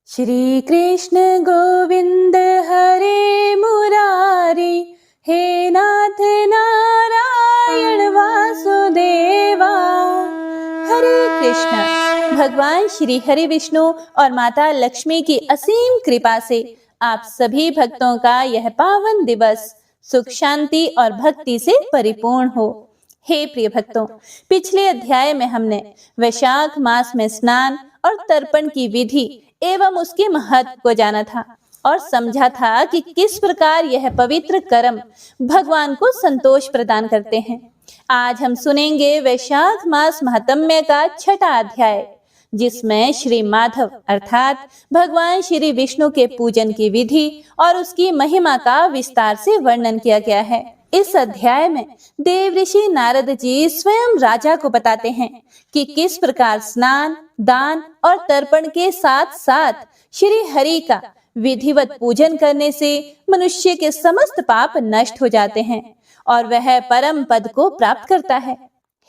श्री कृष्ण गोविंद हरे मुरारी, हे नाथ नारायण वासुदेवा। हरे कृष्ण। भगवान श्री हरि विष्णु और माता लक्ष्मी की असीम कृपा से आप सभी भक्तों का यह पावन दिवस सुख शांति और भक्ति से परिपूर्ण हो। हे प्रिय भक्तों, पिछले अध्याय में हमने वैशाख मास में स्नान और तर्पण की विधि एवं उसके महत्व को जाना था और समझा था कि किस प्रकार यह पवित्र कर्म भगवान को संतोष प्रदान करते हैं। आज हम सुनेंगे वैशाख मास महात्म्य का छठा अध्याय, जिसमें श्री माधव अर्थात भगवान श्री विष्णु के पूजन की विधि और उसकी महिमा का विस्तार से वर्णन किया गया है। इस अध्याय में देव ऋषि नारद जी स्वयं राजा को बताते हैं कि किस प्रकार स्नान, दान और तर्पण के साथ साथ श्री हरि का विधिवत पूजन करने से मनुष्य के समस्त पाप नष्ट हो जाते हैं और वह परम पद को प्राप्त करता है।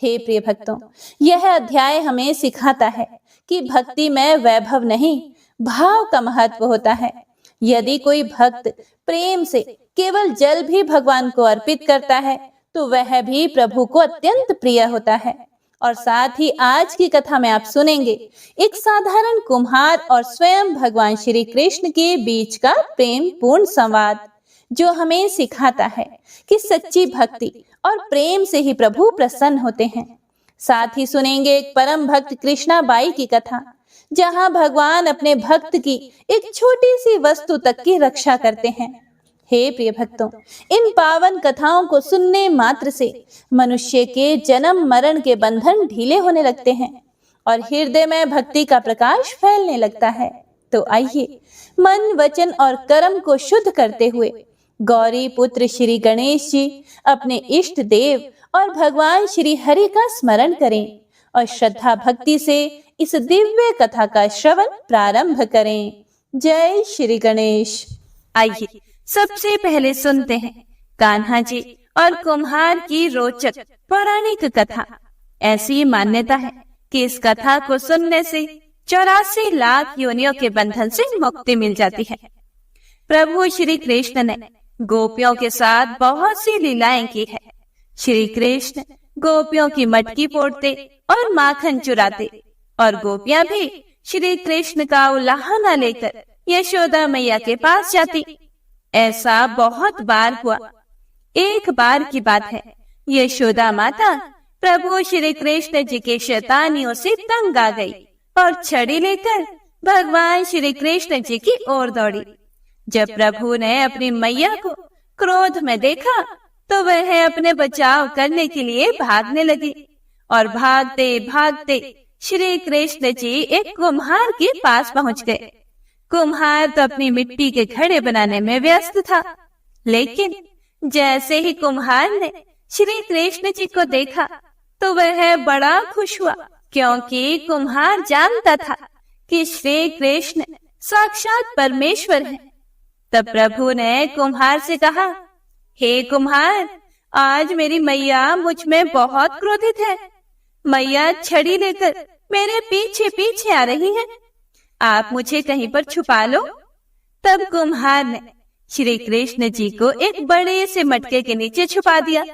हे प्रिय भक्तों, यह अध्याय हमें सिखाता है कि भक्ति में वैभव नहीं, भाव का महत्व होता है। यदि कोई भक्त प्रेम से केवल जल भी भगवान को अर्पित करता है तो वह भी प्रभु को अत्यंत प्रिय होता है। और साथ ही आज की कथा में आप सुनेंगे एक साधारण कुम्हार और स्वयं भगवान श्री कृष्ण के बीच का प्रेम पूर्ण संवाद, जो हमें सिखाता है कि सच्ची भक्ति और प्रेम से ही प्रभु प्रसन्न होते हैं। साथ ही सुनेंगे एक परम भक्त कृष्णा बाई की कथा, जहां भगवान अपने भक्त की एक छोटी सी वस्तु तक की रक्षा करते हैं। हे प्रिय भक्तों, इन पावन कथाओं को सुनने मात्र से मनुष्य के जन्म मरण के बंधन ढीले होने लगते हैं और हृदय में भक्ति का प्रकाश फैलने लगता है। तो आइए मन, वचन और कर्म को शुद्ध करते हुए गौरी पुत्र श्री गणेश जी, अपने इष्ट देव और भगवान श्री हरि का स्मरण करें और श्रद्धा भक्ति से इस दिव्य कथा का श्रवण प्रारंभ करें। जय श्री गणेश। आइए सबसे पहले सुनते हैं कान्हा जी और कुम्हार की रोचक पौराणिक कथा। ऐसी मान्यता है कि इस कथा को सुनने से 84 लाख योनियों के बंधन से मुक्ति मिल जाती है। प्रभु श्री कृष्ण ने गोपियों के साथ बहुत सी लीलाएं की है। श्री कृष्ण गोपियों की मटकी फोड़ते और माखन चुराते और गोपियां भी श्री कृष्ण का उलाहना लेकर यशोदा मैया के पास जाती। ऐसा बहुत बार हुआ। एक बार की बात है, यशोदा माता प्रभु श्री कृष्ण जी के शैतानियों से तंग आ गई और छड़ी लेकर भगवान श्री कृष्ण जी की ओर दौड़ी। जब प्रभु ने अपनी मैया को क्रोध में देखा तो वह अपने बचाव करने के लिए भागने लगी और भागते भागते श्री कृष्ण जी एक कुम्हार के पास पहुंच गए। कुम्हार तो अपनी मिट्टी के घड़े बनाने में व्यस्त था, लेकिन जैसे ही कुम्हार ने श्री कृष्ण जी को देखा तो वह बड़ा खुश हुआ, क्योंकि कुम्हार जानता था कि श्री कृष्ण साक्षात परमेश्वर है। तब प्रभु ने कुम्हार से कहा, हे कुम्हार, आज मेरी मैया मुझ में बहुत क्रोधित है। मैया छड़ी लेकर मेरे पीछे पीछे आ रही है, आप मुझे कहीं पर छुपा लो। तब कुम्हार ने श्री कृष्ण जी को एक बड़े से मटके के नीचे छुपा दिया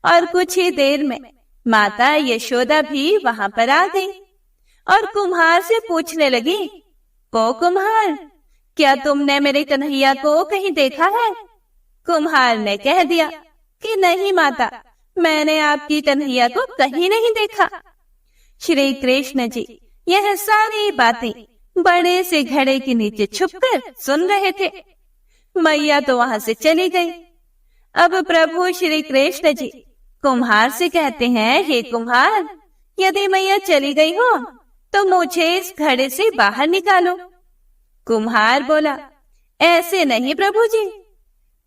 और कुछ ही देर में माता यशोदा भी वहां पर आ गई और कुम्हार से पूछने लगी, ओ कुम्हार, क्या तुमने मेरे कन्हैया को कहीं देखा है? कुम्हार ने कह दिया कि नहीं माता, मैंने आपकी कन्हैया को कहीं नहीं देखा। श्री कृष्ण जी यह सारी बातें बड़े से घड़े के नीचे छुपकर सुन रहे थे। मैया तो वहां से चली गई। अब प्रभु श्री कृष्ण जी कुम्हार से कहते हैं, हे कुम्हार, यदि मैया चली गई हो तो मुझे इस घड़े से बाहर निकालो। कुम्हार बोला, ऐसे नहीं प्रभु जी,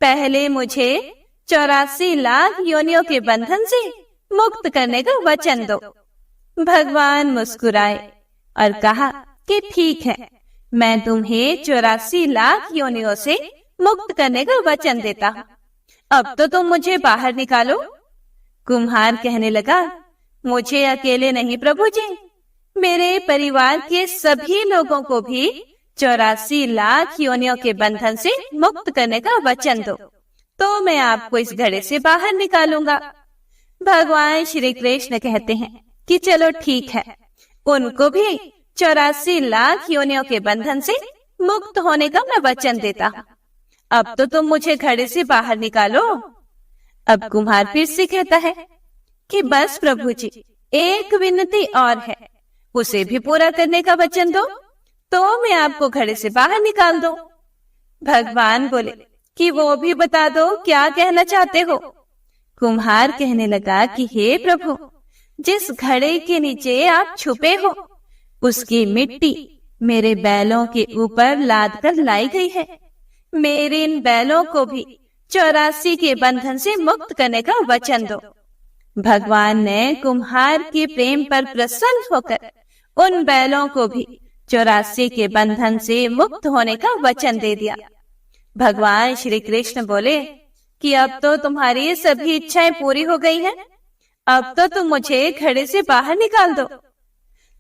पहले मुझे 84 लाख योनियों के बंधन से मुक्त करने का वचन दो। भगवान मुस्कुराए और कहा कि ठीक है, मैं तुम्हें 84 लाख योनियों से मुक्त करने का वचन देता हूँ। अब तो तुम मुझे बाहर निकालो। कुम्हार कहने लगा, मुझे अकेले नहीं प्रभु जी, मेरे परिवार के सभी लोगों को भी 84 लाख योनियों के बंधन से मुक्त करने का वचन दो, तो मैं आपको इस घड़े से बाहर निकालूंगा। भगवान श्री कृष्ण कहते हैं कि चलो ठीक है, उनको भी 84 लाख योनियों के बंधन से मुक्त होने का मैं वचन देता हूँ। अब तो तुम मुझे घड़े से बाहर निकालो। अब कुम्हार फिर से कहता है कि बस प्रभु जी, एक विनती और है, उसे भी पूरा करने का वचन दो, तो मैं आपको घड़े से बाहर निकाल दूं। भगवान बोले कि वो भी बता दो, क्या कहना चाहते हो। कुम्हार कहने लगा कि हे प्रभु, जिस घड़े के नीचे आप छुपे हो, उसकी मिट्टी मेरे बैलों के ऊपर लाद कर लाई गई है। मेरे इन बैलों को भी 84 के बंधन से मुक्त करने का वचन दो। भगवान ने कुम्हार के प्रेम पर प्रसन्न होकर उन बैलों को भी 84 के बंधन से मुक्त होने का वचन दे दिया। भगवान श्री कृष्ण बोले कि अब तो तुम्हारी सभी इच्छाएं पूरी हो गई हैं, अब तो तुम मुझे घड़े से बाहर निकाल दो।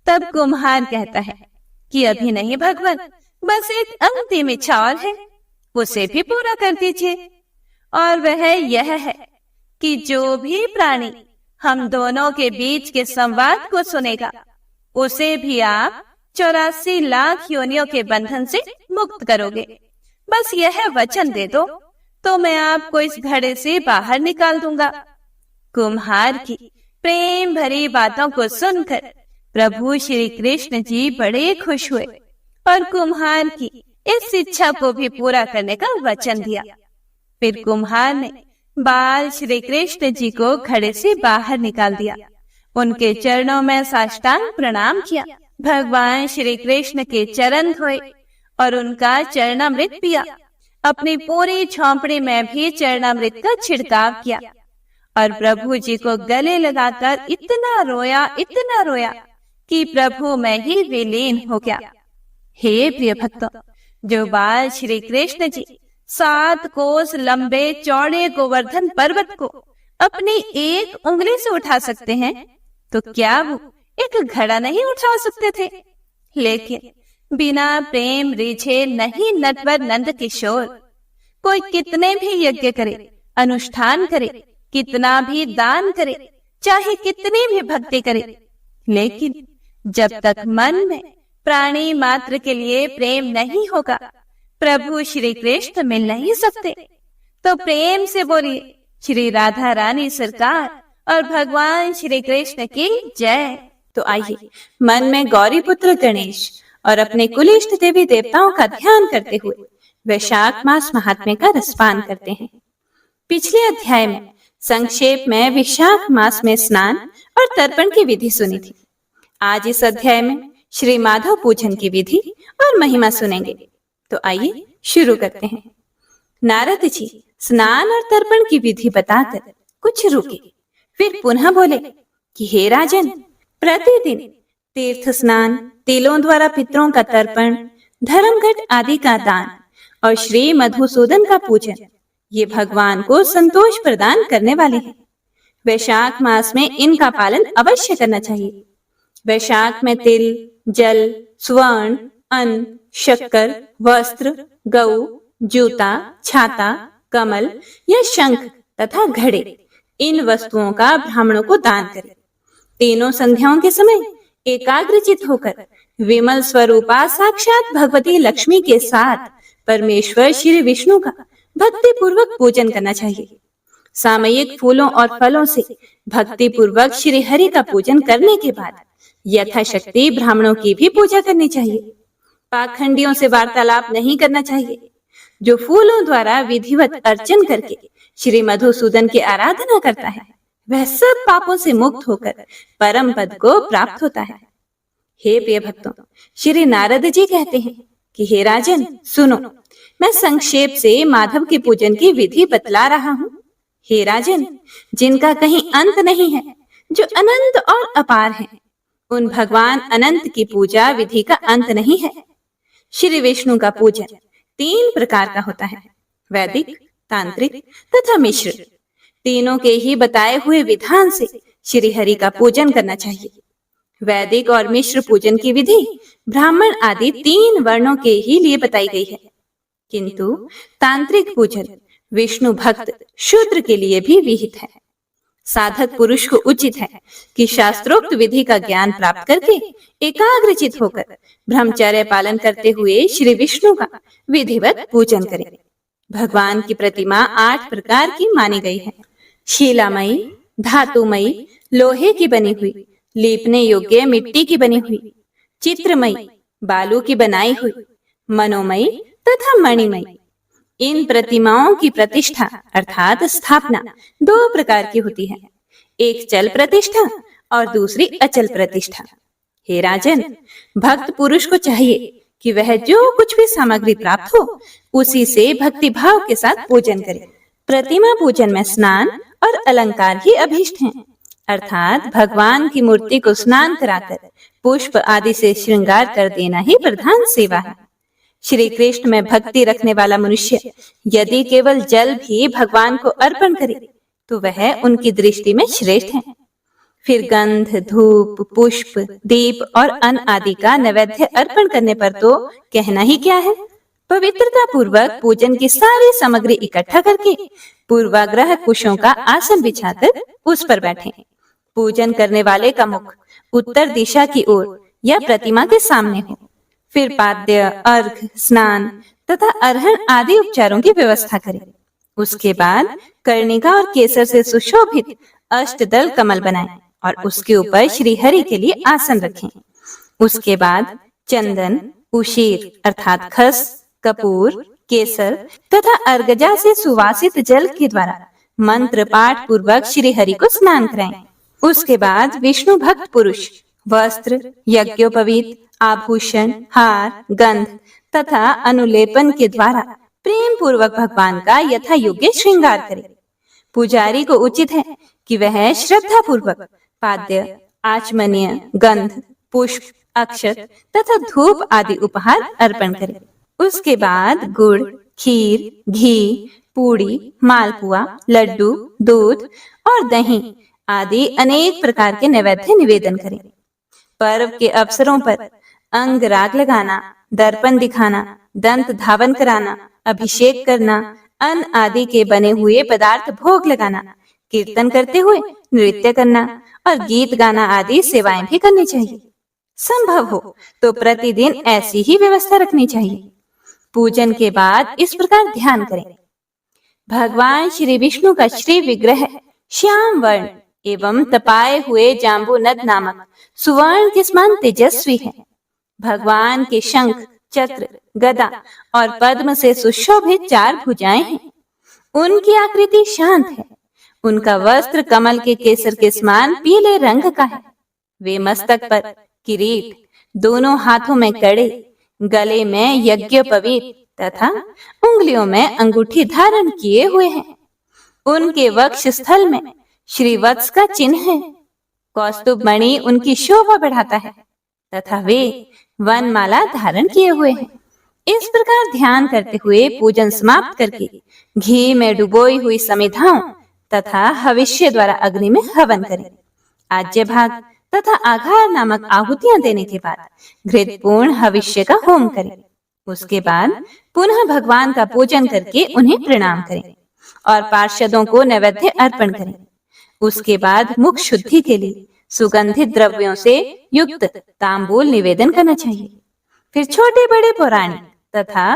तब कुम्हार कहता है कि अभी नहीं भगवान, बस एक अंतिम इच्छा और है, उसे भी पूरा कर दीजिए। और वह यह है कि जो भी प्राणी हम दोनों के बीच के संवाद को सुनेगा, उसे भी आप 84 लाख योनियों के बंधन से मुक्त करोगे। बस यह वचन दे दो, तो मैं आपको इस घड़े से बाहर निकाल दूंगा। कुम्हार की प्रेम भरी बातों को सुनकर प्रभु श्री कृष्ण जी बड़े खुश हुए और कुम्हार की इस इच्छा को भी पूरा करने का वचन दिया। फिर कुम्हार ने बाल श्री कृष्ण जी को घड़े से बाहर निकाल दिया, उनके चरणों में साष्टांग प्रणाम किया, भगवान श्री कृष्ण के चरण धोए और उनका चरणामृत पिया। अपनी पूरी झोंपड़ी में भी चरणामृत का छिड़काव किया और प्रभु जी को गले लगाकर इतना रोया कि प्रभु में ही विलीन हो गया। हे प्रिय भक्तों, जो बाल श्री कृष्ण जी 7 कोस लंबे चौड़े गोवर्धन पर्वत को अपनी एक उंगली से उठा सकते हैं, तो क्या वो एक घड़ा नहीं उठा सकते थे? लेकिन बिना प्रेम रिझे नहीं नटवर नंद किशोर। कोई कितने भी यज्ञ करे, अनुष्ठान करे, कितना भी दान करे, चाहे कितनी भी भक्ति करे, लेकिन जब तक मन में प्राणी मात्र के लिए प्रेम नहीं होगा, प्रभु श्री कृष्ण मिल नहीं सकते। तो प्रेम से बोलिए श्री राधा रानी सरकार और भगवान श्री कृष्ण की जय। तो आइए मन में गौरी पुत्र गणेश और अपने कुलिष्ठ देवी देवताओं का ध्यान करते हुए वैशाख मास महात्म्य का रसपान करते हैं। पिछले अध्याय में संक्षेप में वैशाख मास में स्नान और तर्पण की विधि सुनी थी। आज इस अध्याय में श्री माधव पूजन की विधि और महिमा सुनेंगे। तो आइए शुरू करते हैं। नारद जी स्नान और तर्पण की विधि बताकर कुछ रुके, फिर पुनः बोले कि हे राजन, प्रतिदिन तीर्थ स्नान, तिलों द्वारा पितरों का तर्पण, धर्मघट आदि का दान और श्री मधुसूदन का पूजन, ये भगवान को संतोष प्रदान करने वाले हैं। वैशाख मास में इनका पालन अवश्य करना चाहिए। वैशाख में तिल, जल, स्वर्ण, अन्न, शक्कर, वस्त्र, गऊ, जूता, छाता, कमल या शंख तथा घड़े, इन वस्तुओं का ब्राह्मणों को दान करें। तीनों संध्याओं के समय एकाग्रचित होकर विमल स्वरूपा साक्षात भगवती लक्ष्मी के साथ परमेश्वर श्री विष्णु का भक्ति पूर्वक पूजन करना चाहिए। सामयिक फूलों और फलों से भक्ति पूर्वक श्री हरि का पूजन करने के बाद यथाशक्ति ब्राह्मणों की भी पूजा करनी चाहिए। पाखंडियों से वार्तालाप नहीं करना चाहिए। जो फूलों द्वारा विधिवत अर्चन करके श्री मधुसूदन की आराधना करता है, वह सब पापों से मुक्त होकर परम पद को प्राप्त होता है। हे प्रिय भक्तों, श्री नारद जी कहते हैं कि हे राजन सुनो, मैं संक्षेप से माधव के पूजन की विधि बतला रहा हूँ। हे राजन, जिनका कहीं अंत नहीं है, जो अनंत और अपार हैं, उन भगवान अनंत की पूजा विधि का अंत नहीं है। श्री विष्णु का पूजन 3 प्रकार का होता है, वैदिक, तांत्रिक तथा मिश्र। तीनों के ही बताए हुए विधान से श्री हरि का पूजन करना चाहिए। वैदिक और मिश्र पूजन की विधि ब्राह्मण आदि 3 वर्णों के ही लिए बताई गई है, किंतु तांत्रिक पूजन विष्णु भक्त शूद्र के लिए भी विहित है। साधक पुरुष को उचित है कि शास्त्रोक्त विधि का ज्ञान प्राप्त करके एकाग्रचित होकर ब्रह्मचर्य पालन करते हुए श्री विष्णु का विधिवत पूजन करे। भगवान की प्रतिमा 8 प्रकार की मानी गई है। शीलामयी, धातुमयी, लोहे की बनी हुई, लीपने योग्य मिट्टी की बनी हुई, चित्रमयी, बालू की बनाई हुई, मनोमयी तथा मणिमयी। इन प्रतिमाओं की प्रतिष्ठा अर्थात स्थापना 2 प्रकार की होती है, एक चल प्रतिष्ठा और दूसरी अचल प्रतिष्ठा। हे राजन, भक्त पुरुष को चाहिए कि वह जो कुछ भी सामग्री प्राप्त हो उसी से भक्ति भाव के साथ पूजन करे। प्रतिमा पूजन में स्नान और अलंकार ही अभीष्ट हैं, अर्थात भगवान की मूर्ति को स्नान कराकर पुष्प आदि से श्रृंगार कर देना ही प्रधान सेवा है। श्री कृष्ण में भक्ति रखने वाला मनुष्य यदि केवल जल भी भगवान को अर्पण करे तो वह उनकी दृष्टि में श्रेष्ठ है। फिर गंध, धूप, पुष्प, दीप और अन्न आदि का नैवेद्य अर्पण करने पर तो कहना ही क्या है। पवित्रता पूर्वक पूजन की सारी सामग्री इकट्ठा करके पूर्वाग्रह कुशों का आसन बिछाकर उस पर बैठें। पूजन करने वाले का मुख उत्तर दिशा की ओर या प्रतिमा के सामने हो। फिर पाद्य, अर्घ, स्नान तथा अर्हण आदि उपचारों की व्यवस्था करें। उसके बाद कर्णिका और केसर से सुशोभित अष्टदल कमल बनाएं और उसके ऊपर श्री हरि के लिए आसन रखें। उसके बाद चंदन, उशीर अर्थात खस, कपूर, केसर तथा अर्गजा से सुवासित जल के द्वारा मंत्र पाठ पूर्वक श्री हरि को स्नान कराएं। उसके बाद विष्णु भक्त पुरुष वस्त्र, यज्ञोपवीत, आभूषण, हार, गंध तथा अनुलेपन के द्वारा प्रेम पूर्वक भगवान का यथा योग्य श्रृंगार करे। पुजारी को उचित है कि वह श्रद्धा पूर्वक पाद्य, आचमनीय, गंध, पुष्प, अक्षत तथा धूप आदि उपहार अर्पण करे। उसके बाद गुड़, खीर, घी, पूड़ी, मालपुआ, लड्डू, दूध और दही आदि अनेक प्रकार के नैवेद्य निवेदन करें। पर्व के अवसरों पर अंग राग लगाना, दर्पण दिखाना, दंत धावन कराना, अभिषेक करना, अन्न आदि के बने हुए पदार्थ भोग लगाना, कीर्तन करते हुए नृत्य करना और गीत गाना आदि सेवाएं भी करनी चाहिए। संभव हो तो प्रतिदिन ऐसी ही व्यवस्था रखनी चाहिए। पूजन के बाद इस प्रकार ध्यान करें। भगवान श्री विष्णु का श्री विग्रह श्याम वर्ण एवं तपाए हुए जाम्बूनद नामक सुवर्ण के समान तेजस्वी है। भगवान के शंख, चक्र, गदा और पद्म से सुशोभित 4 भुजाएं हैं। उनकी आकृति शांत है। उनका वस्त्र कमल के केसर के समान पीले रंग का है। वे मस्तक पर किरीट, दोनों हाथों में कड़े, गले में यज्ञोपवीत तथा उंगलियों में अंगूठी धारण किए हुए हैं। उनके वक्ष स्थल में श्रीवत्स का चिन्ह है। कौस्तुभ मणि उनकी शोभा बढ़ाता है तथा वे वनमाला धारण किए हुए हैं। इस प्रकार ध्यान करते हुए पूजन समाप्त करके घी में डुबोई हुई समिधाओं तथा हविष्य द्वारा अग्नि में हवन करें। आज्य भाग तथा आघार नामक आहुतियां देने के बाद घृतपूर्ण हविष्य का होम करें। उसके बाद पुनः भगवान का पूजन करके उन्हें प्रणाम करें और पार्षदों को नैवेद्य अर्पण करें। उसके बाद मुख शुद्धि के लिए सुगंधित द्रव्यों से युक्त तांबूल निवेदन करना चाहिए। फिर छोटे बड़े पौराणिक तथा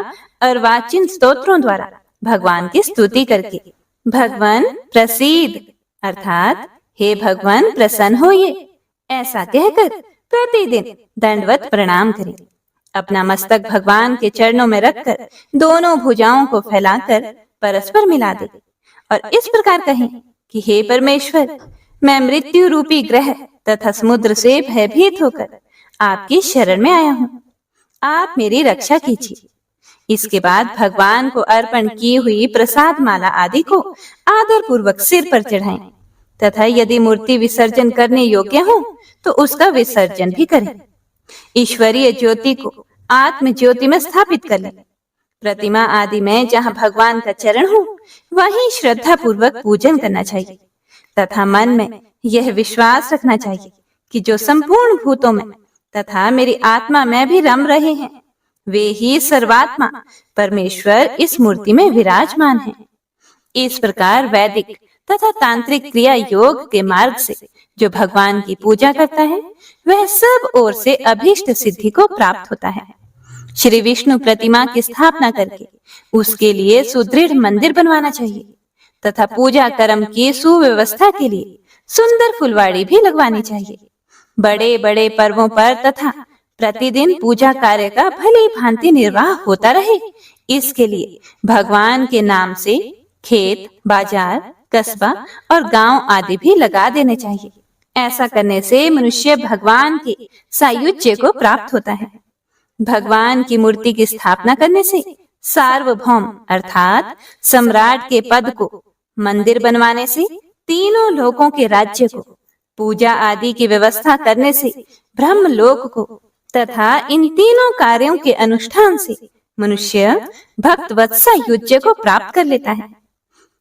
अर्वाचीन स्तोत्रों द्वारा भगवान की स्तुति करके भगवान प्रसीद अर्थात हे भगवान प्रसन्न होइए ऐसा कहकर प्रतिदिन दंडवत प्रणाम करें। अपना मस्तक भगवान के चरणों में रखकर दोनों भुजाओं को फैलाकर परस्पर मिला दे और इस प्रकार कहें कि हे परमेश्वर, मैं मृत्यु रूपी ग्रह तथा समुद्र से भयभीत होकर आपकी शरण में आया हूँ। आप मेरी रक्षा कीजिए। इसके बाद भगवान को अर्पण की हुई प्रसाद माला आदि को आदर पूर्वक सिर पर चढ़ाएं तथा यदि मूर्ति विसर्जन करने योग्य हो तो उसका विसर्जन भी करें। ईश्वरीय ज्योति को आत्म ज्योति में स्थापित कर लें। प्रतिमा आदि में जहाँ भगवान का चरण हो वहीं श्रद्धा पूर्वक पूजन करना चाहिए तथा मन में यह विश्वास रखना चाहिए कि जो संपूर्ण भूतों में तथा मेरी आत्मा में भी रम रहे हैं, वे ही सर्वात्मा परमेश्वर इस मूर्ति में विराजमान हैं। इस प्रकार वैदिक तथा तांत्रिक क्रिया योग के मार्ग से जो भगवान की पूजा करता है, वह सब ओर से अभीष्ट सिद्धि को प्राप्त होता है। श्री विष्णु प्रतिमा की स्थापना करके उसके लिए सुदृढ़ मंदिर बनवाना चाहिए तथा पूजा कर्म की सुव्यवस्था के लिए सुंदर फुलवाड़ी भी लगवानी चाहिए। बड़े बड़े पर्वों पर तथा प्रतिदिन पूजा कार्य का भली भांति निर्वाह होता रहे, इसके लिए भगवान के नाम से खेत, बाजार, कस्बा और गांव आदि भी लगा देने चाहिए। ऐसा करने से मनुष्य भगवान के सायुज्य को प्राप्त होता है। भगवान की मूर्ति की स्थापना करने से सार्वभौम अर्थात सम्राट के पद को, मंदिर बनवाने से तीनों लोकों के राज्य को, पूजा आदि की व्यवस्था करने से ब्रह्मलोक को तथा इन तीनों कार्यों के अनुष्ठान से मनुष्य भक्त वत्सा युज्य को प्राप्त कर लेता है।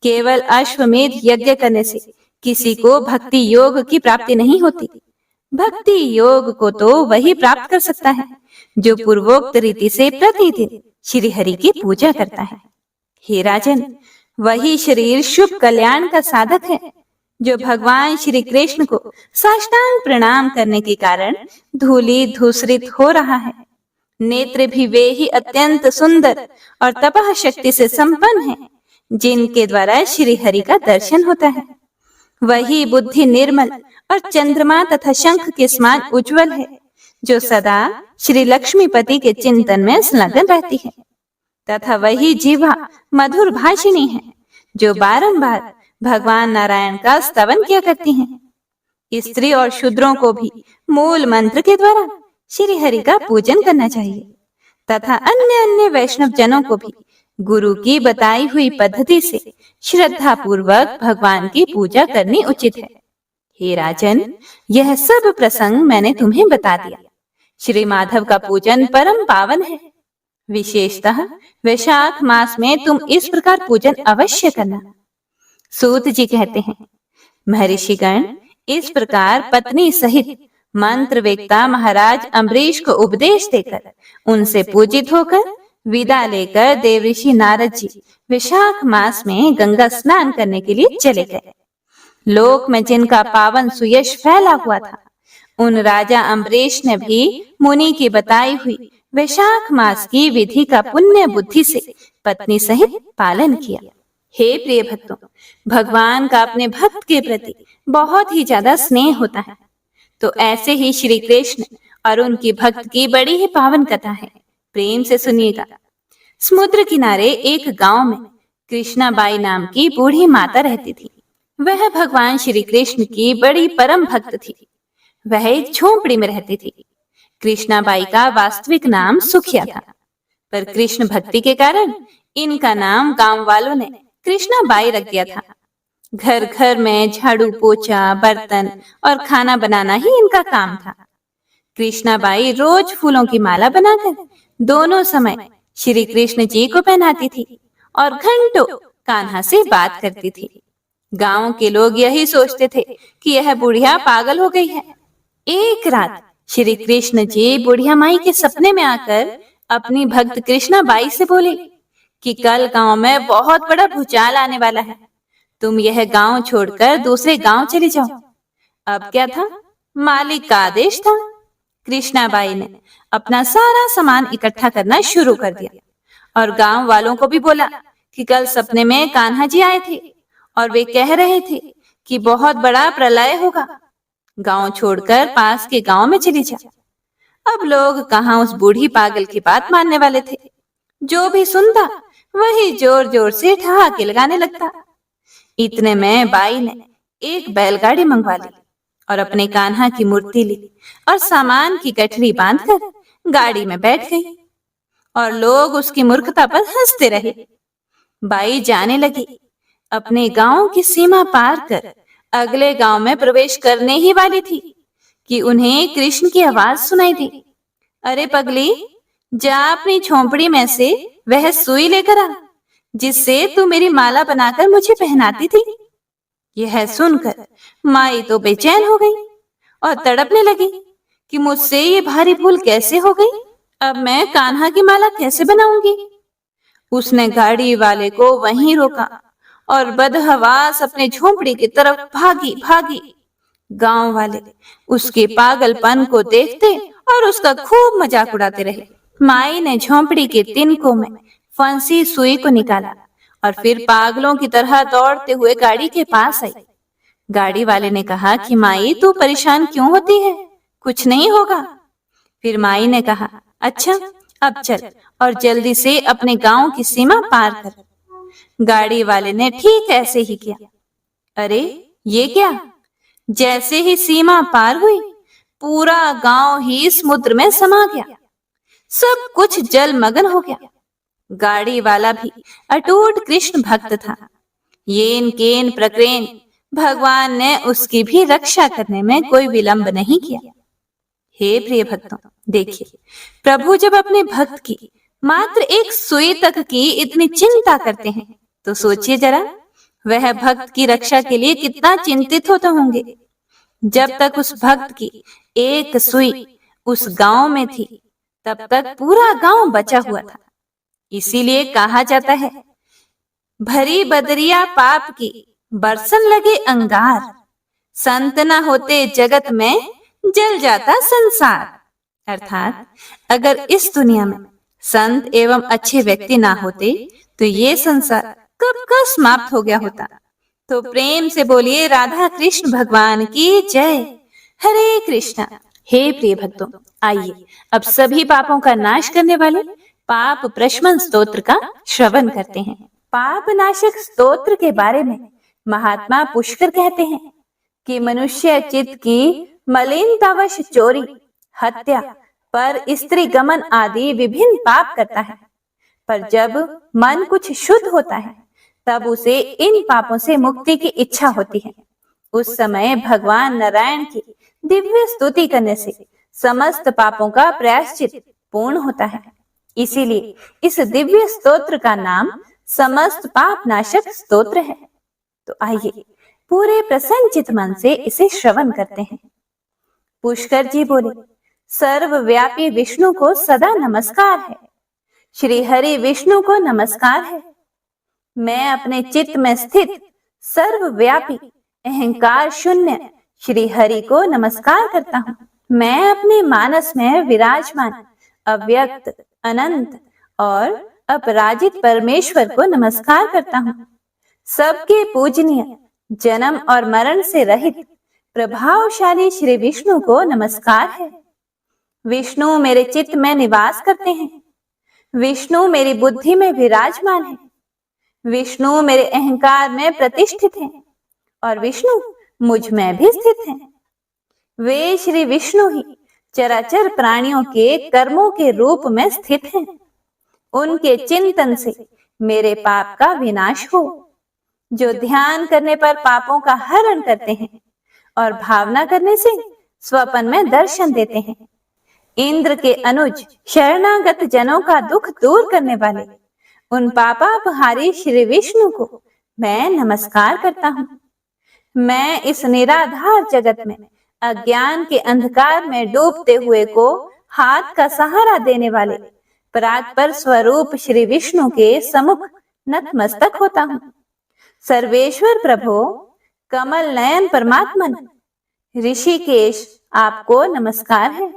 केवल अश्वमेध यज्ञ करने से किसी को भक्ति योग की प्राप्ति नहीं होती। भक्ति योग को तो वही प्राप्त कर सकता है जो पूर्वोक्त रीति से प्रतिदिन श्री हरि की पूजा करता है। हे राजन, वही शरीर शुभ कल्याण का साधक है जो भगवान श्री कृष्ण को साष्टांग प्रणाम करने के कारण धूली धूसरित हो रहा है। नेत्र भी वे ही अत्यंत सुंदर और तपह शक्ति से संपन्न हैं, जिनके द्वारा श्री हरि का दर्शन होता है। वही बुद्धि निर्मल और चंद्रमा तथा शंख के समान उज्जवल है, जो सदा श्री लक्ष्मीपति के चिंतन में संलग्न रहती है। तथा वही जीवा मधुर भाषिणी है, जो बारंबार भगवान नारायण का स्तवन किया करती हैं। स्त्री और शूद्रों को भी मूल मंत्र के द्वारा श्री हरि का पूजन करना चाहिए तथा अन्य अन्य वैष्णव जनों को भी गुरु की बताई हुई पद्धति से श्रद्धा पूर्वक भगवान की पूजा करनी उचित है। हे राजन, यह सब प्रसंग मैंने तुम्हें बता दिया। श्री माधव का पूजन परम पावन है। विशेषतः वैशाख मास में तुम इस प्रकार पूजन अवश्य करना। सूत जी कहते हैं, महर्षिगण इस प्रकार पत्नी सहित मंत्र वेत्ता महाराज अम्बरीश को उपदेश देकर उनसे पूजित होकर विदा लेकर देवऋषि नारद जी वैशाख मास में गंगा स्नान करने के लिए चले गए। लोक में जिनका पावन सुयश फैला हुआ था, उन राजा अम्बरीश ने भी मुनि की बताई हुई वैशाख मास की विधि का पुण्य बुद्धि से पत्नी सहित पालन किया। हे प्रिय भक्तों, भगवान का अपने भक्त के प्रति बहुत ही ज्यादा स्नेह होता है। तो ऐसे ही श्री कृष्ण और उनकी भक्त की बड़ी ही पावन कथा है, प्रेम से सुनिएगा। समुद्र किनारे एक गांव में कृष्णाबाई नाम की बूढ़ी माता रहती थी। वह भगवान श्री कृष्ण की बड़ी परम भक्त थी। वह एक झोंपड़ी में रहती थी। कृष्णाबाई का वास्तविक नाम सुखिया था, पर कृष्ण भक्ति के कारण इनका नाम गांव वालों ने कृष्णाबाई रख दिया था। घर घर में झाड़ू पोछा, बर्तन और खाना बनाना ही इनका काम था। कृष्णाबाई रोज फूलों की माला बनाकर दोनों समय श्री कृष्ण जी को पहनाती थी और घंटों कान्हा से बात करती थी। गांव के लोग यही सोचते थे कि यह बुढ़िया पागल हो गई है। एक रात श्री कृष्ण जी बुढ़िया माई के सपने में आकर अपनी भक्त कृष्णाबाई से बोले कि कल गांव में बहुत बड़ा भूचाल आने वाला है, तुम यह गांव छोड़कर दूसरे गांव चली जाओ। अब क्या था, मालिक का आदेश था। कृष्णाबाई ने अपना सारा सामान इकट्ठा करना शुरू कर दिया और गांव वालों को भी बोला कि कल सपने में कान्हा जी आए थे और वे कह रहे थे कि बहुत बड़ा प्रलय होगा, गांव छोड़कर पास के गांव में चली जा। अब लोग कहाँ उस बूढ़ी पागल की बात मानने वाले थे। जो भी सुनता वही जोर जोर से ठहाके लगाने लगता। इतने में बाई ने एक बैलगाड़ी मंगवा ली और अपने कान्हा की मूर्ति ली और सामान की गठरी बांधकर गाड़ी में बैठ गई और लोग उसकी मूर्खता पर हंसते रहे। बाई जाने लगी। अपने गांव की सीमा पार कर अगले गांव में प्रवेश करने ही वाली थी कि उन्हें कृष्ण की आवाज सुनाई दी। अरे पगली, जा अपनी झोंपड़ी में से वह सुई लेकर आ जिससे तू मेरी माला बनाकर मुझे पहनाती थी। यह सुनकर माई तो बेचैन हो गई और तड़पने लगी कि मुझसे ये भारी भूल कैसे हो गई। अब मैं कान्हा की माला कैसे बनाऊंगी। उसने गाड़ी वाले को वहीं रोका और बदहवास अपने झोंपड़ी की तरफ भागी भागी। गांव वाले उसके पागलपन को देखते और उसका खूब मजाक उड़ाते रहे। माई ने झोंपड़ी के तिनकों में फंसी सुई को निकाला और फिर पागलों की तरह दौड़ते हुए गाड़ी के पास आई। गाड़ी वाले ने कहा कि माई तू परेशान क्यों होती है, कुछ नहीं होगा। फिर माई ने कहा, अच्छा अब चल और जल्दी से अपने गांव की सीमा पार कर। गाड़ी वाले ने ठीक ऐसे ही किया। अरे ये क्या, जैसे ही सीमा पार हुई पूरा गांव ही समुद्र में समा गया। सब कुछ जलमग्न हो गया। गाड़ी वाला भी अटूट कृष्ण भक्त था। येन केन प्रक्रेन भगवान ने उसकी भी रक्षा करने में कोई विलंब नहीं किया। हे प्रिय भक्तों, देखिए प्रभु जब अपने भक्त की मात्र एक सुई तक की इतनी चिंता करते हैं तो सोचिए जरा वह भक्त की रक्षा के लिए कितना चिंतित होते होंगे। जब तक उस भक्त की एक सुई उस गांव में थी तब तक पूरा गांव बचा हुआ था। इसीलिए कहा जाता है, भरी बदरिया पाप की बरसन लगे अंगार, संत न होते जगत में जल जाता संसार। अर्थात अगर इस दुनिया में संत एवं अच्छे व्यक्ति ना होते तो ये संसार कब का समाप्त हो गया होता। तो प्रेम से बोलिए राधा कृष्ण भगवान की जय। हरे कृष्णा। हे प्रिय भक्तों, आइए अब सभी पापों का नाश करने वाले पाप प्रशमन स्तोत्र का श्रवण करते हैं। पाप नाशक स्तोत्र के बारे में महात्मा पुष्कर कहते हैं कि मनुष्य चित्त की मलिनतावश चोरी, हत्या, पर स्त्री गमन आदि विभिन्न पाप करता है। पर जब मन कुछ शुद्ध होता है तब उसे इन पापों से मुक्ति की इच्छा होती है। उस समय भगवान नारायण की दिव्य स्तुति करने से समस्त पापों का प्रायश्चित पूर्ण होता है। इसीलिए इस दिव्य स्तोत्र का नाम समस्त पाप नाशक स्तोत्र है। तो आइए पूरे प्रसन्नचित मन से इसे श्रवण करते हैं। पुष्कर जी बोले, सर्वव्यापी विष्णु को सदा नमस्कार है। श्री हरि विष्णु को नमस्कार है। मैं अपने चित्त में स्थित सर्वव्यापी अहंकार शून्य श्री हरि को नमस्कार करता हूँ। मैं अपने मानस में विराजमान अव्यक्त, अनंत और अपराजित परमेश्वर को नमस्कार करता हूँ। सबके पूजनीय, जन्म और मरण से रहित प्रभावशाली श्री विष्णु को नमस्कार है। विष्णु मेरे चित्त में निवास करते हैं। विष्णु मेरी बुद्धि में विराजमान है। विष्णु मेरे अहंकार में प्रतिष्ठित हैं और विष्णु मुझ में भी स्थित हैं। वे श्री विष्णु ही चराचर प्राणियों के कर्मों के रूप में स्थित हैं। उनके चिंतन से मेरे पाप का विनाश हो। जो ध्यान करने पर पापों का हरण करते हैं और भावना करने से स्वप्न में दर्शन देते हैं। इंद्र के अनुज शरणागत जनों का दुख दूर करने वाले उन पापापहारी श्री विष्णु को मैं नमस्कार करता हूँ। मैं इस निराधार जगत में अज्ञान के अंधकार में डूबते हुए को हाथ का सहारा देने वाले परात्पर स्वरूप श्री विष्णु के सम्मुख नतमस्तक होता हूँ। सर्वेश्वर प्रभो, कमल नयन परमात्मन, ऋषिकेश आपको नमस्कार है।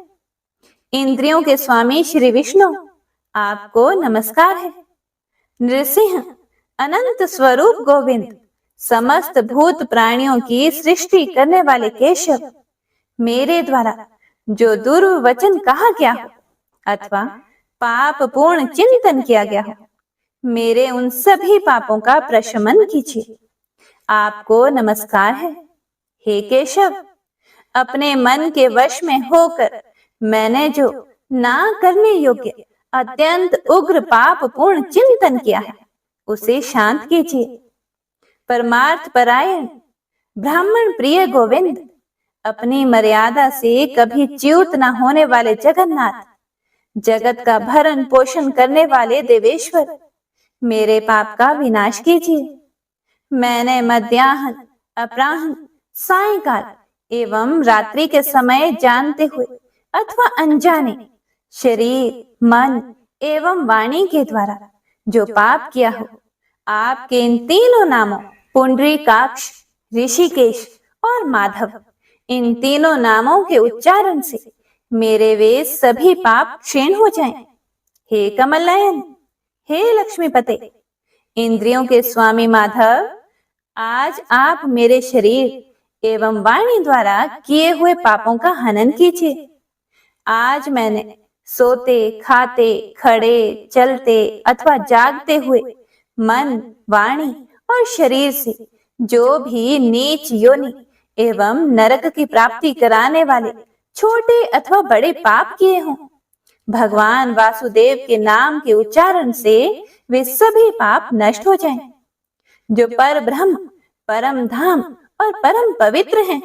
इंद्रियों के स्वामी श्री विष्णु आपको नमस्कार है। नृसिंह, अनंत स्वरूप गोविंद, समस्त भूत प्राणियों की सृष्टि करने वाले केशव, मेरे द्वारा जो दुर्वचन कहा गया हो अथवा पाप पूर्ण चिंतन किया गया हो, मेरे उन सभी पापों का प्रशमन कीजिए। आपको नमस्कार है। हे केशव, अपने मन के वश में होकर मैंने जो ना करने योग्य अत्यंत उग्र पाप पूर्ण चिंतन किया है उसे शांत कीजिए। परमार्थ परायण ब्राह्मण प्रिय गोविंद, अपनी मर्यादा से कभी च्युत न होने वाले जगन्नाथ, जगत का भरण पोषण करने वाले देवेश्वर, मेरे पाप का विनाश कीजिए। मैंने मध्याह्न, अपराह्न, सायंकाल एवं रात्रि के समय जानते हुए अथवा अनजाने शरीर, मन एवं वाणी के द्वारा जो पाप किया हो, आपके इन तीनों नामों पुंडरीकाक्ष, ऋषिकेश और माधव, इन तीनों नामों के उच्चारण से मेरे वे सभी पाप क्षीण हो जाएं। हे कमल नयन, हे लक्ष्मीपते, इंद्रियों के स्वामी माधव, आज आप मेरे शरीर एवं वाणी द्वारा किए हुए पापों का हनन कीजिए। आज मैंने सोते, खाते, खड़े, चलते अथवा जागते हुए मन, वाणी और शरीर से जो भी नीच योनि एवं नरक की प्राप्ति कराने वाले छोटे अथवा बड़े पाप किए हों, भगवान वासुदेव के नाम के उच्चारण से वे सभी पाप नष्ट हो जाएं। जो पर ब्रह्म, परम धाम और परम पवित्र हैं,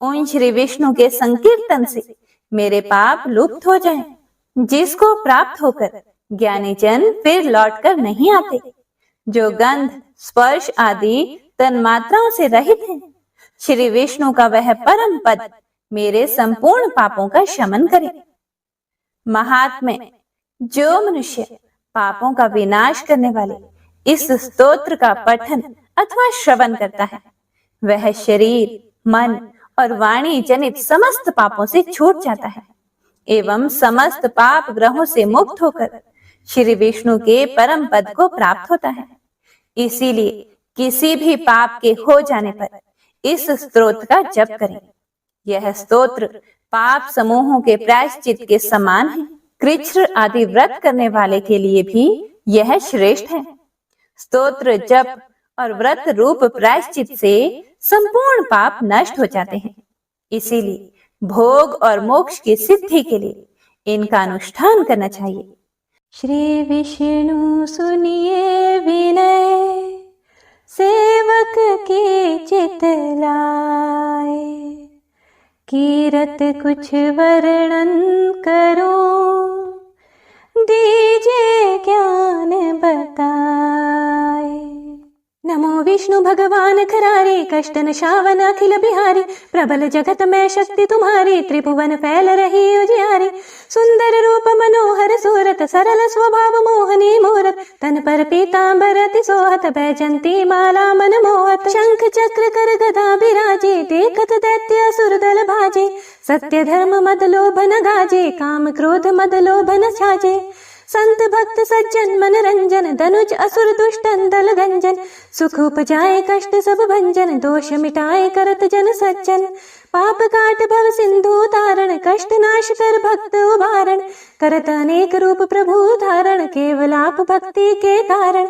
उन श्री विष्णु के संकीर्तन से मेरे पाप लुप्त हो जाएं, जिसको प्राप्त होकर ज्ञानी जन फिर लौटकर नहीं आते। जो गंध, स्पर्श आदि तन्मात्राओं से रहित हैं, श्री विष्णु का वह परम पद मेरे संपूर्ण पापों का शमन करे। महात्म्य, जो मनुष्य पापों का विनाश करने वाले इस स्तोत्र का पठन अथवा श्रवण करता है, वह शरीर, मन और वाणी जनित समस्त पापों से छूट जाता है एवं समस्त पाप ग्रहों से मुक्त होकर श्री विष्णु के परम पद को प्राप्त होता है। इसीलिए किसी भी पाप के हो जाने पर इस स्तोत्र का जप करें। यह स्तोत्र पाप समूहों के प्रायश्चित के समान है। कृच्छ्र आदि व्रत करने वाले के लिए भी यह श्रेष्ठ है। स्तोत्र, जप और व्रत रूप प्रायश्चित से संपूर्ण पाप नष्ट हो जाते हैं। इसीलिए भोग और मोक्ष की सिद्धि के लिए इनका अनुष्ठान करना चाहिए। श्री विष्णु सुनिए विनय, सेवक के चित लाए, कीरत कुछ वर्णन करो, दीजिए ज्ञान बताए। नमो विष्णु भगवान खरारे, कष्ट नशावन अखिल बिहारी, प्रबल जगत में शक्ति तुम्हारी, त्रिभुवन फैल रही उजियारी। सुंदर रूप मनोहर सूरत, सरल स्वभाव मोहनी मूरत, तन पर पीतांबर अति सोहत, बैजंती माला मन मोहत। शंख चक्र कर गदा बिराजे, देखत दैत्य असुर दल भाजे, सत्य धर्म मद लोभ न गाजे, काम क्रोध मद लोभ न छाजे। संत भक्त सज्जन मन रंजन, धनुज असुर दुष्टन दल गंजन, सुख उपजाए कष्ट सब भंजन, दोष मिटाए करत जन सज्जन। पाप काट भव सिंधु तारण, कष्ट नाश कर भक्त उबारण, करत अनेक रूप प्रभु धारण, केवल आप भक्ति के कारण।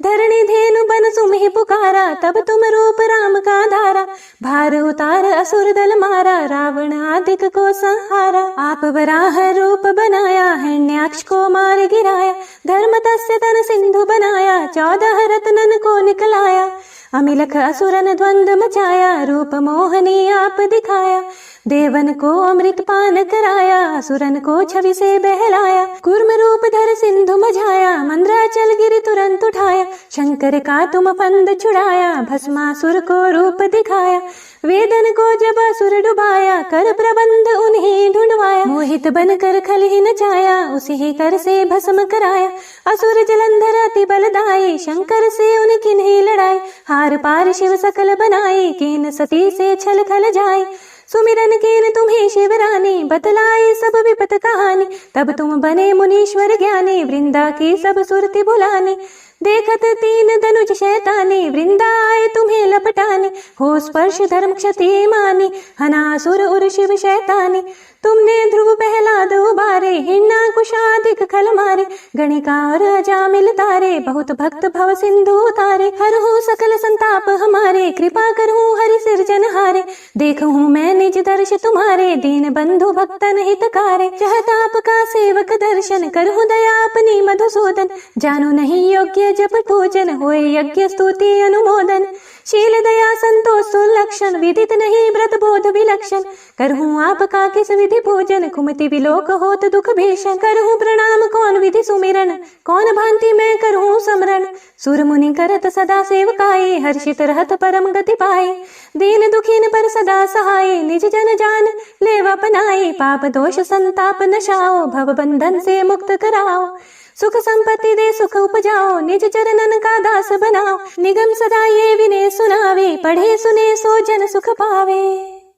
धरणी धेनु बन सुमहि पुकारा, तब तुम रूप राम का धारा, भार उतार असुर दल मारा, रावण आदिक को संहारा। आप वराह रूप बनाया, हिरण्याक्ष को मार गिराया, धर्म तस्य तन सिंधु बनाया, 14 रत्नन को निकलाया। अमिलख असुरन द्वंद्व मचाया, रूप मोहनी आप दिखाया, देवन को अमृत पान कराया, असुरन को छवि से बहलाया। कूर्म रूप धर सिंधु मझाया, मंद्राचल गिरि तुरंत उठाया, शंकर का तुम फंद छुड़ाया, भस्मासुर को रूप दिखाया। वेदन को जब असुर डुबाया, कर प्रबंध उन्हें ढूंढवाया, मोहित बन कर खल ही नचाया, उसी ही कर से भस्म कराया। असुर जलंधर अति बलदाई, शंकर से उनकी नहीं लड़ाई, हार पार शिव सकल बनाई, कीन सती से छल खल जाए। सुमिरन कीन तुम्हें शिवरानी, बतलाए सब विपत कहानी, तब तुम बने मुनीश्वर ज्ञानी, वृंदा की सब सुरति बुलानी। देखत 3 धनुष शैतानी, वृंदा आए तुम्हें लपटाने, हो स्पर्श धर्म क्षति मानी, हनासुर उर शिव शैतानी। तुमने ध्रुव प्रहलाद उबारे, हिरण्याकुशादिक खल मारे, गणिका और अजामिल तारे, बहुत भक्त भव सिंधु उतारे। हरहु सकल संताप हमारे, कृपा करहूँ हरि सिरजनहारे, देखहूँ मैं निज दर्श तुम्हारे, दीन बंधु भक्तन हितकारे। चाहता आपका सेवक दर्शन, करहूँ दया अपनी मधुसूदन, जानो नहीं योग्य जप पूजन, होए यज्ञ स्तुति अनुमोदन। शील दया संतोष सुलक्षण, विदित नहीं व्रत बोध विलक्षण। करहूँ आपका किस विधि पूजन, कुमति विलोक होत दुख भीषण। करहूँ प्रणाम कौन विधि सुमिरन, कौन भांति मैं करहूँ समरण। सुर मुनि करत सदा सेवकाई, हर्षित रहत परम गति पाए। दीन दुखीन पर सदा सहाय, निज जन जान लेवा अपनाए। पाप दोष संताप नशाओ, भव बंधन से मुक्त कराओ। सुख संपत्ति दे सुख उपजाओ, निज चरणन का दास बनाओ। निगम सदा ये विनय सुनावे, पढ़े सुने सो जन सुख पावे।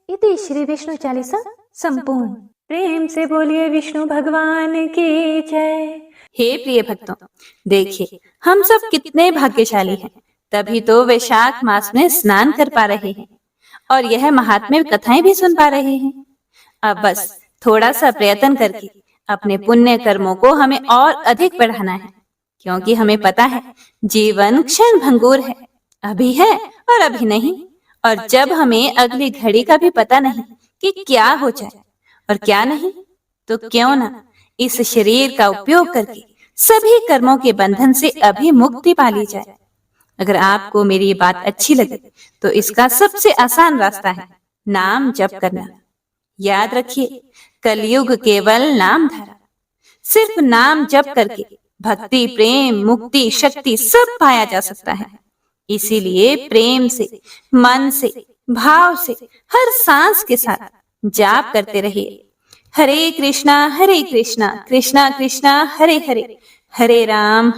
इति श्री विष्णु चालीसा संपूर्ण। प्रेम से बोलिए विष्णु भगवान की जय। हे प्रिय भक्तों, देखिए हम सब कितने भाग्यशाली हैं, तभी तो वैशाख मास में स्नान कर पा रहे हैं और यह महात्म्य कथाएं भी सुन पा रहे हैं। अब बस थोड़ा सा प्रयत्न करके अपने पुण्य कर्मों को हमें और अधिक बढ़ाना है, क्योंकि हमें पता है जीवन क्षण भंगुर है, अभी है और अभी नहीं। और जब हमें अगली घड़ी का भी पता नहीं कि क्या हो जाए और क्या नहीं, तो क्यों ना इस शरीर का उपयोग करके सभी कर्मों के बंधन से अभी मुक्ति पा ली जाए। अगर आपको मेरी ये बात अच्छी लगे तो इसका सबसे आसान रास्ता है नाम जप करना। याद रखिए, कलयुग केवल नाम धारा। सिर्फ नाम जप करके भक्ति, प्रेम, मुक्ति, शक्ति सब पाया जा सकता है। इसीलिए प्रेम से, मन से, भाव से, हर सांस के साथ जाप करते रहिए। हरे कृष्णा कृष्णा कृष्णा हरे हरे, हरे राम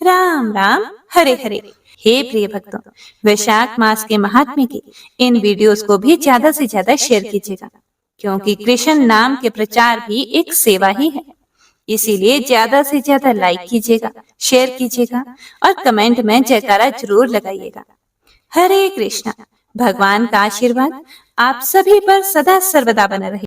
राम राम हरे हरे। हे प्रिय भक्तों, वैशाख मास के महात्म्य के इन वीडियोस को भी ज्यादा से ज्यादा शेयर कीजिएगा, क्योंकि कृष्ण नाम के प्रचार भी एक सेवा ही है। इसीलिए ज्यादा से ज्यादा लाइक कीजिएगा, शेयर कीजिएगा और कमेंट में जयकारा जरूर लगाइएगा। हरे कृष्णा। भगवान का आशीर्वाद आप सभी पर सदा सर्वदा बना रहे।